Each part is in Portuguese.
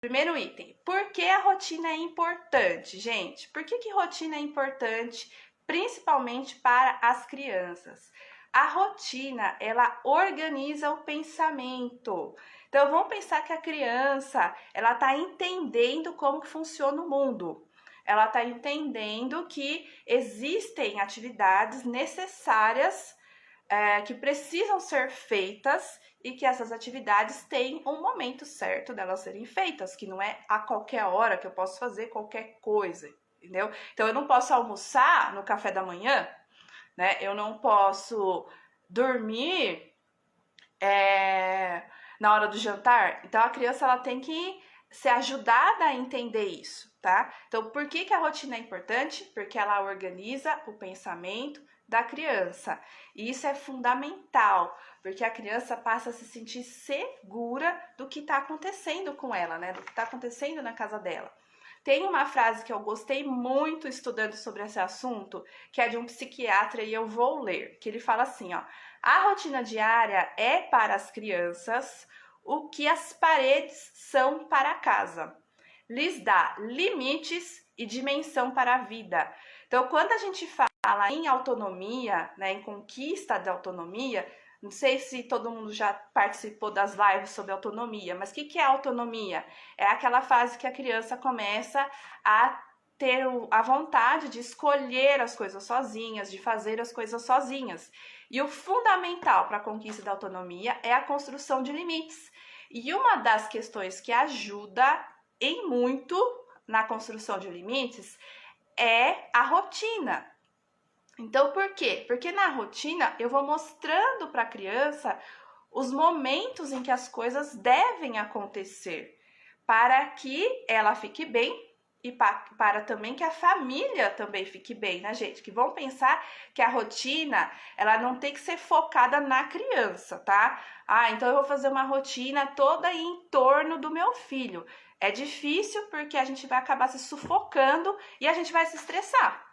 Primeiro item, por que a rotina é importante, gente? Por que rotina é importante, principalmente para as crianças? A rotina, ela organiza o pensamento. Então, vamos pensar que a criança, ela está entendendo como funciona o mundo. Ela está entendendo que existem atividades necessárias que precisam ser feitas e que essas atividades têm um momento certo delas serem feitas, que não é a qualquer hora que eu posso fazer qualquer coisa, entendeu? Então eu não posso almoçar no café da manhã, né? Eu não posso dormir na hora do jantar. Então a criança ela tem que ser ajudada a entender isso, tá? Então por que a rotina é importante? Porque ela organiza o pensamento da criança. E isso é fundamental, porque a criança passa a se sentir segura do que está acontecendo com ela, né? Do que está acontecendo na casa dela. Tem uma frase que eu gostei muito estudando sobre esse assunto, que é de um psiquiatra e eu vou ler, que ele fala assim, ó: a rotina diária é para as crianças o que as paredes são para a casa. Lhes dá limites e dimensão para a vida. Então, quando a gente fala em autonomia, né, em conquista da autonomia, não sei se todo mundo já participou das lives sobre autonomia, mas o que é autonomia? É aquela fase que a criança começa a ter a vontade de escolher as coisas sozinhas, de fazer as coisas sozinhas. E o fundamental para a conquista da autonomia é a construção de limites. E uma das questões que ajuda em muito na construção de limites é a rotina. Então, por quê? Porque na rotina eu vou mostrando para a criança os momentos em que as coisas devem acontecer, para que ela fique bem e para também que a família também fique bem, né, gente? Que vão pensar que a rotina, ela não tem que ser focada na criança, tá? Ah, então eu vou fazer uma rotina toda em torno do meu filho. É difícil porque a gente vai acabar se sufocando e a gente vai se estressar.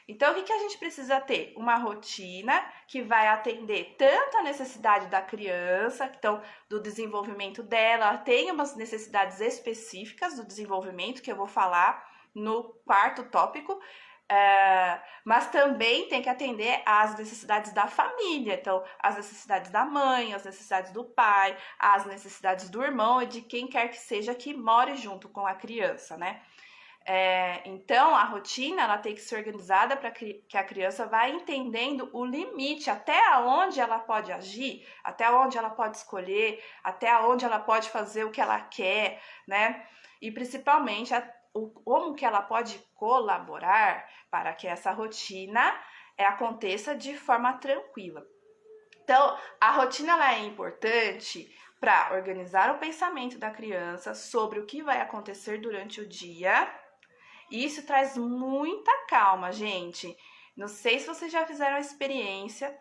Então, o que a gente precisa ter? Uma rotina que vai atender tanto a necessidade da criança, então, do desenvolvimento dela, ela tem umas necessidades específicas do desenvolvimento, que eu vou falar no quarto tópico, mas também tem que atender às necessidades da família, então, as necessidades da mãe, as necessidades do pai, as necessidades do irmão e de quem quer que seja que more junto com a criança, né? Então, a rotina ela tem que ser organizada para que a criança vá entendendo o limite, até onde ela pode agir, até onde ela pode escolher, até onde ela pode fazer o que ela quer, né? E principalmente como que ela pode colaborar para que essa rotina aconteça de forma tranquila. Então, a rotina ela é importante para organizar o pensamento da criança sobre o que vai acontecer durante o dia. E isso traz muita calma, gente. Não sei se vocês já fizeram a experiência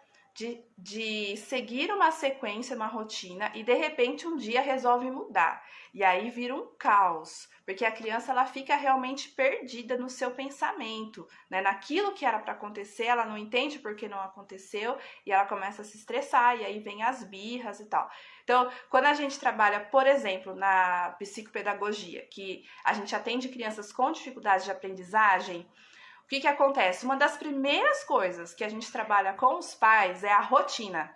de seguir uma sequência, uma rotina, e de repente um dia resolve mudar. E aí vira um caos, porque a criança ela fica realmente perdida no seu pensamento, né? Naquilo que era para acontecer, ela não entende por que não aconteceu, e ela começa a se estressar, e aí vem as birras e tal. Então, quando a gente trabalha, por exemplo, na psicopedagogia, que a gente atende crianças com dificuldades de aprendizagem, o que acontece? Uma das primeiras coisas que a gente trabalha com os pais é a rotina.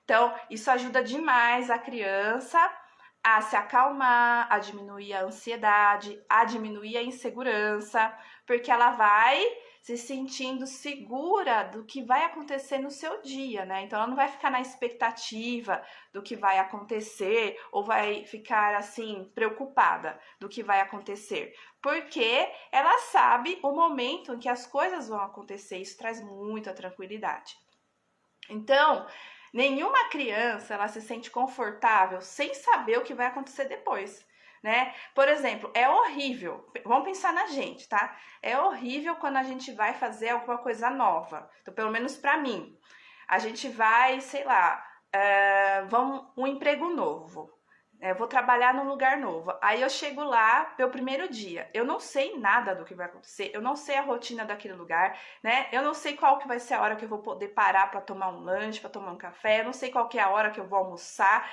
Então, isso ajuda demais a criança a se acalmar, a diminuir a ansiedade, a diminuir a insegurança, porque ela vai se sentindo segura do que vai acontecer no seu dia, né? Então ela não vai ficar na expectativa do que vai acontecer ou vai ficar assim preocupada do que vai acontecer, porque ela sabe o momento em que as coisas vão acontecer. Isso traz muita tranquilidade. Então, nenhuma criança ela se sente confortável sem saber o que vai acontecer depois, né? Por exemplo, é horrível, vamos pensar na gente, tá? É horrível quando a gente vai fazer alguma coisa nova. Então, pelo menos para mim, a gente vai, sei lá, um emprego novo. Vou trabalhar num lugar novo. Aí eu chego lá, meu primeiro dia. Eu não sei nada do que vai acontecer. Eu não sei a rotina daquele lugar, né? Eu não sei qual que vai ser a hora que eu vou poder parar para tomar um lanche, para tomar um café. Eu não sei qual que é a hora que eu vou almoçar.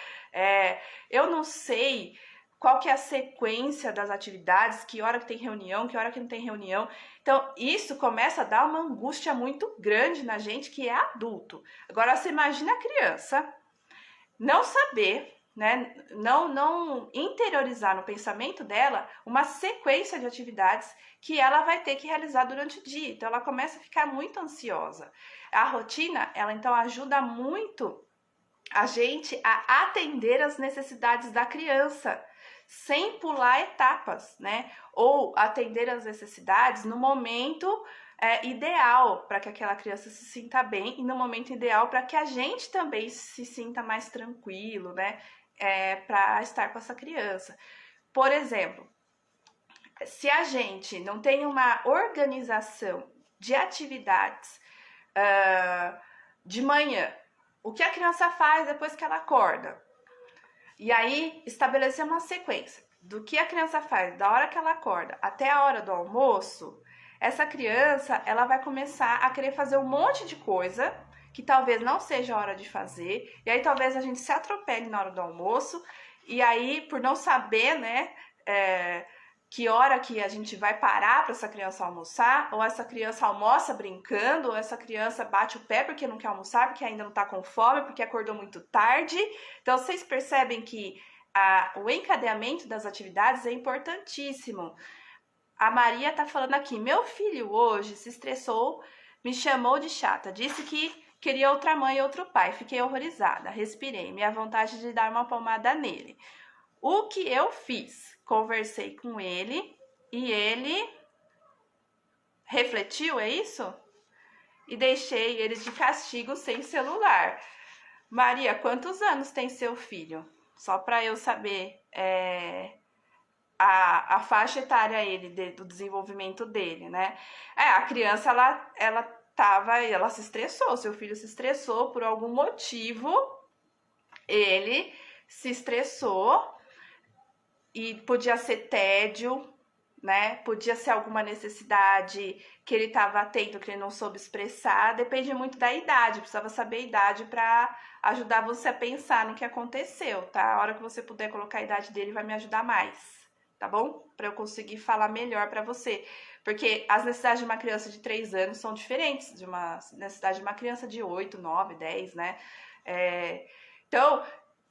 Eu não sei qual que é a sequência das atividades, que hora que tem reunião, que hora que não tem reunião. Então, isso começa a dar uma angústia muito grande na gente que é adulto. Agora, você imagina a criança não saber, né, não interiorizar no pensamento dela uma sequência de atividades que ela vai ter que realizar durante o dia. Então, ela começa a ficar muito ansiosa. A rotina, ela então ajuda muito a gente a atender as necessidades da criança, sem pular etapas, né? Ou atender as necessidades no momento ideal para que aquela criança se sinta bem e no momento ideal para que a gente também se sinta mais tranquilo, né? Para estar com essa criança. Por exemplo, se a gente não tem uma organização de atividades de manhã, o que a criança faz depois que ela acorda? E aí, estabelecer uma sequência do que a criança faz da hora que ela acorda até a hora do almoço. Essa criança, ela vai começar a querer fazer um monte de coisa que talvez não seja a hora de fazer. E aí, talvez a gente se atropele na hora do almoço. E aí, por não saber, né, que hora que a gente vai parar para essa criança almoçar, ou essa criança almoça brincando, ou essa criança bate o pé porque não quer almoçar, porque ainda não está com fome, porque acordou muito tarde. Então, vocês percebem que o encadeamento das atividades é importantíssimo. A Maria está falando aqui, meu filho hoje se estressou, me chamou de chata, disse que queria outra mãe e outro pai. Fiquei horrorizada, respirei, minha vontade de dar uma palmada nele. O que eu fiz? Conversei com ele e ele refletiu, é isso? E deixei ele de castigo sem celular. Maria, quantos anos tem seu filho? Só para eu saber a faixa etária do desenvolvimento dele, né? A criança, ela se estressou, seu filho se estressou por algum motivo, ele se estressou. E podia ser tédio, né? Podia ser alguma necessidade que ele estava tendo, que ele não soube expressar. Depende muito da idade. Precisava saber a idade para ajudar você a pensar no que aconteceu, tá? A hora que você puder colocar a idade dele vai me ajudar mais, tá bom? Para eu conseguir falar melhor para você. Porque as necessidades de uma criança de 3 anos são diferentes de uma necessidade de uma criança de 8, 9, 10, né? Então,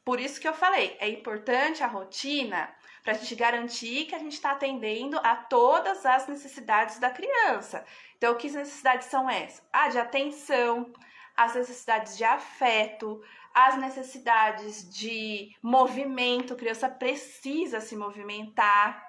por isso que eu falei, é importante a rotina para a gente garantir que a gente está atendendo a todas as necessidades da criança. Então, que necessidades são essas? De atenção, as necessidades de afeto, as necessidades de movimento, a criança precisa se movimentar,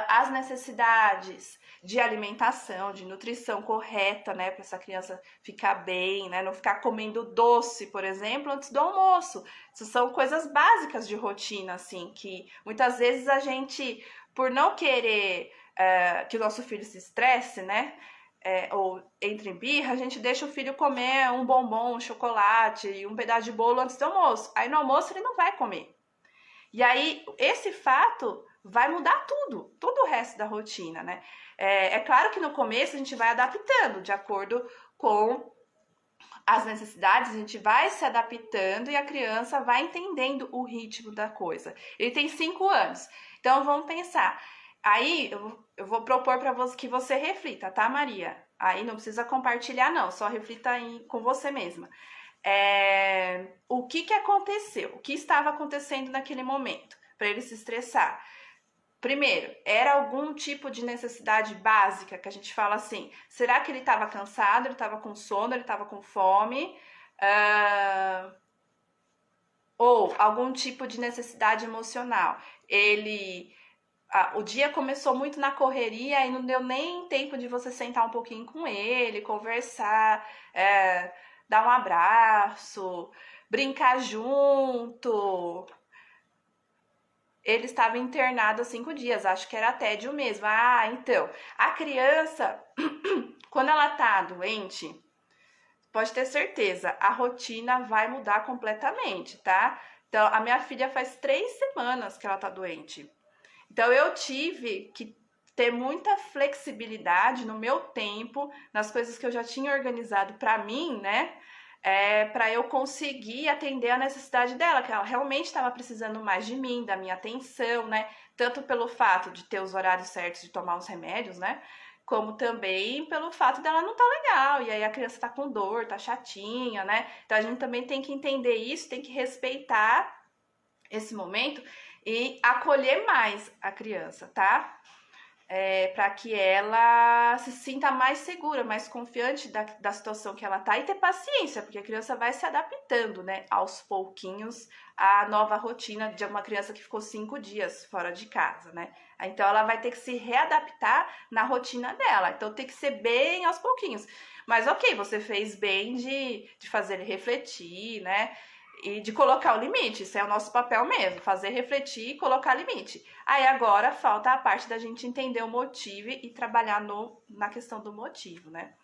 as necessidades de alimentação, de nutrição correta, né, para essa criança ficar bem, né, não ficar comendo doce, por exemplo, antes do almoço. Isso são coisas básicas de rotina, assim, que muitas vezes a gente, por não querer que o nosso filho se estresse, né, ou entre em birra, a gente deixa o filho comer um bombom, um chocolate e um pedaço de bolo antes do almoço. Aí no almoço ele não vai comer. E aí, esse fato vai mudar todo o resto da rotina, né? É claro que no começo a gente vai adaptando de acordo com as necessidades, a gente vai se adaptando e a criança vai entendendo o ritmo da coisa. Ele tem 5 anos, então vamos pensar. Aí eu vou propor para você que você reflita, tá, Maria? Aí não precisa compartilhar, não, só reflita aí com você mesma. O que aconteceu? O que estava acontecendo naquele momento para ele se estressar? Primeiro, era algum tipo de necessidade básica que a gente fala assim, será que ele estava cansado, ele estava com sono, ele estava com fome? Ou algum tipo de necessidade emocional. O dia começou muito na correria e não deu nem tempo de você sentar um pouquinho com ele, conversar, dar um abraço, brincar junto. Ele estava internado há 5 dias, acho que era tédio mesmo. Então, a criança, quando ela tá doente, pode ter certeza, a rotina vai mudar completamente, tá? Então, a minha filha faz 3 semanas que ela tá doente. Então, eu tive que ter muita flexibilidade no meu tempo, nas coisas que eu já tinha organizado para mim, né? para eu conseguir atender a necessidade dela, que ela realmente estava precisando mais de mim, da minha atenção, né? Tanto pelo fato de ter os horários certos de tomar os remédios, né? Como também pelo fato dela não estar legal, e aí a criança tá com dor, tá chatinha, né? Então a gente também tem que entender isso, tem que respeitar esse momento e acolher mais a criança, tá? Para que ela se sinta mais segura, mais confiante da situação que ela tá e ter paciência, porque a criança vai se adaptando, né, aos pouquinhos à nova rotina de uma criança que ficou 5 dias fora de casa, né? Então ela vai ter que se readaptar na rotina dela. Então tem que ser bem aos pouquinhos. Mas ok, você fez bem de fazer ele refletir, né? E de colocar o limite, isso é o nosso papel mesmo, fazer refletir e colocar limite. Aí agora falta a parte da gente entender o motivo e trabalhar na questão do motivo, né?